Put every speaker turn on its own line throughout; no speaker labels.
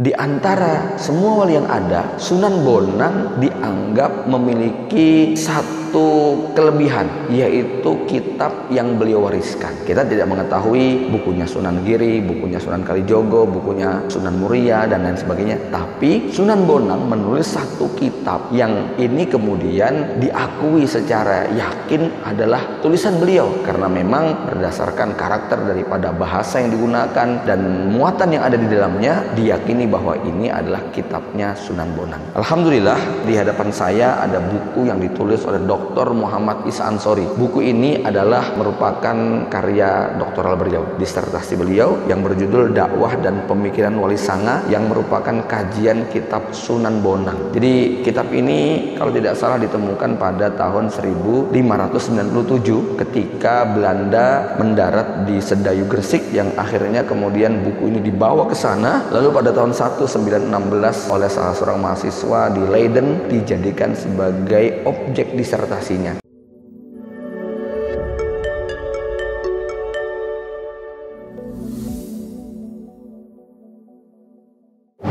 Di antara semua wali yang ada, Sunan Bonang dianggap memiliki satu kelebihan, yaitu kitab yang beliau wariskan. Kita tidak mengetahui bukunya Sunan Giri, bukunya Sunan Kalijogo, bukunya Sunan Muria, dan lain sebagainya. Tapi Sunan Bonang menulis satu kitab yang ini kemudian diakui secara yakin adalah tulisan beliau, karena memang berdasarkan karakter daripada bahasa yang digunakan dan muatan yang ada di dalamnya, diyakini bahwa ini adalah kitabnya Sunan Bonang. Alhamdulillah, di hadapan saya ada buku yang ditulis oleh Dr. Muhammad Isa Ansori. Buku ini adalah merupakan karya doktoral beliau, disertasi beliau yang berjudul Dakwah dan Pemikiran Wali Sanga, yang merupakan kajian kitab Sunan Bonang. Jadi kitab ini kalau tidak salah ditemukan pada tahun 1597 ketika Belanda mendarat di Sedayu Gresik, yang akhirnya kemudian buku ini dibawa ke sana. Lalu pada tahun 1916 oleh salah seorang mahasiswa di Leiden dijadikan sebagai objek disertasinya.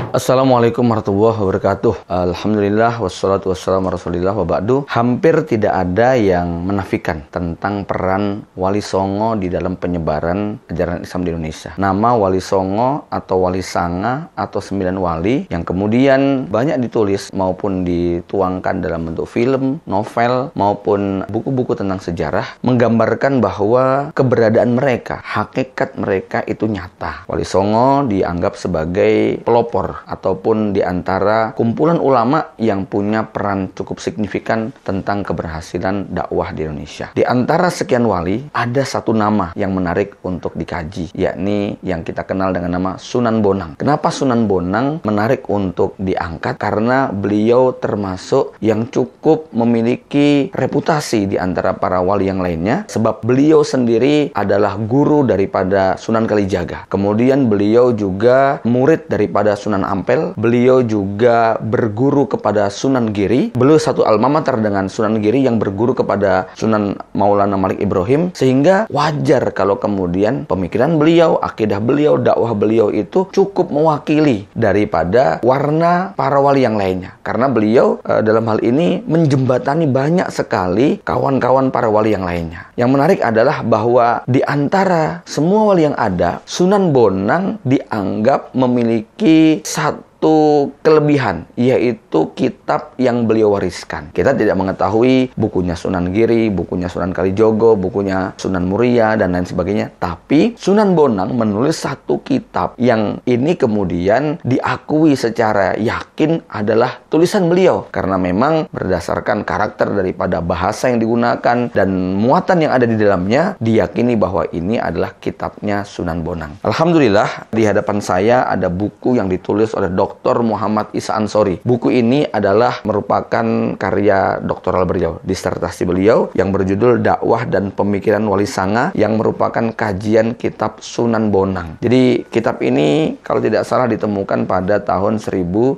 Assalamualaikum warahmatullahi wabarakatuh. Alhamdulillah wassalatu wassalamu rasulillah wa ba'du. Hampir tidak ada yang menafikan tentang peran Wali Songo di dalam penyebaran ajaran Islam di Indonesia. Nama Wali Songo atau Wali Sanga atau 9 wali yang kemudian banyak ditulis maupun dituangkan dalam bentuk film, novel maupun buku-buku tentang sejarah, menggambarkan bahwa keberadaan mereka, hakikat mereka itu nyata. Wali Songo dianggap sebagai pelopor ataupun di antara kumpulan ulama yang punya peran cukup signifikan tentang keberhasilan dakwah di Indonesia. Di antara sekian wali, ada satu nama yang menarik untuk dikaji, yakni yang kita kenal dengan nama Sunan Bonang. Kenapa Sunan Bonang menarik untuk diangkat? Karena beliau termasuk yang cukup memiliki reputasi di antara para wali yang lainnya, sebab beliau sendiri adalah guru daripada Sunan Kalijaga. Kemudian beliau juga murid daripada Sunan Ampel, beliau juga berguru kepada Sunan Giri. Beliau satu alma mater dengan Sunan Giri yang berguru kepada Sunan Maulana Malik Ibrahim, sehingga wajar kalau kemudian pemikiran beliau, akidah beliau, dakwah beliau itu cukup mewakili daripada warna para wali yang lainnya. Karena beliau dalam hal ini menjembatani banyak sekali kawan-kawan para wali yang lainnya. Yang menarik adalah bahwa di antara semua wali yang ada, Sunan Bonang dianggap memiliki satu kelebihan, yaitu kitab yang beliau wariskan. Kita tidak mengetahui bukunya Sunan Giri, bukunya Sunan Kalijogo, bukunya Sunan Muria, dan lain sebagainya. Tapi Sunan Bonang menulis satu kitab yang ini kemudian diakui secara yakin adalah tulisan beliau, karena memang berdasarkan karakter daripada bahasa yang digunakan dan muatan yang ada di dalamnya, diyakini bahwa ini adalah kitabnya Sunan Bonang. Alhamdulillah, di hadapan saya ada buku yang ditulis oleh Dr. Muhammad Isa Ansori. Buku ini adalah merupakan karya doktoral beliau, disertasi beliau yang berjudul Dakwah dan Pemikiran Wali Sanga, yang merupakan kajian kitab Sunan Bonang. Jadi kitab ini kalau tidak salah ditemukan pada tahun 1597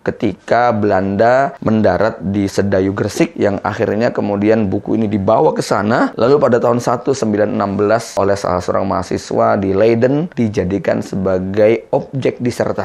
ketika Belanda mendarat di Sedayu Gresik, yang akhirnya kemudian buku ini dibawa ke sana. Lalu pada tahun 1916 oleh salah seorang mahasiswa di Leiden dijadikan sebagai objek disertasinya.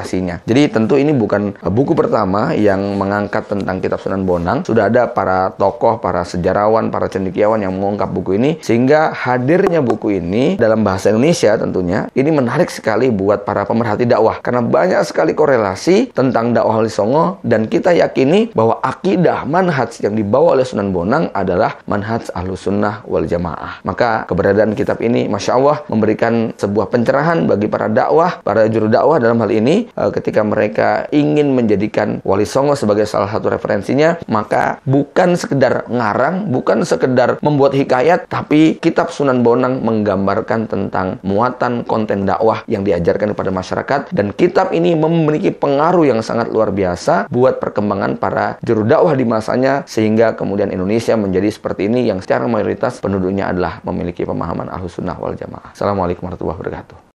Jadi tentu ini bukan buku pertama yang mengangkat tentang kitab Sunan Bonang. Sudah ada para tokoh, para sejarawan, para cendekiawan yang mengungkap buku ini, sehingga hadirnya buku ini dalam bahasa Indonesia tentunya ini menarik sekali buat para pemerhati dakwah, karena banyak sekali korelasi tentang dakwah Wali Songo, dan kita yakini bahwa akidah manhaj yang dibawa oleh Sunan Bonang adalah manhaj Ahlussunnah wal Jamaah. Maka keberadaan kitab ini Masya Allah memberikan sebuah pencerahan bagi para dakwah, para juru dakwah dalam hal ini, ketika mereka ingin menjadikan Wali Songo sebagai salah satu referensinya, maka bukan sekedar ngarang, bukan sekedar membuat hikayat, tapi kitab Sunan Bonang menggambarkan tentang muatan konten dakwah yang diajarkan kepada masyarakat, dan kitab ini memiliki pengaruh yang sangat luar biasa buat perkembangan para juru dakwah di masanya, sehingga kemudian Indonesia menjadi seperti ini yang secara mayoritas penduduknya adalah memiliki pemahaman Ahlussunnah wal Jamaah. Assalamualaikum warahmatullahi wabarakatuh.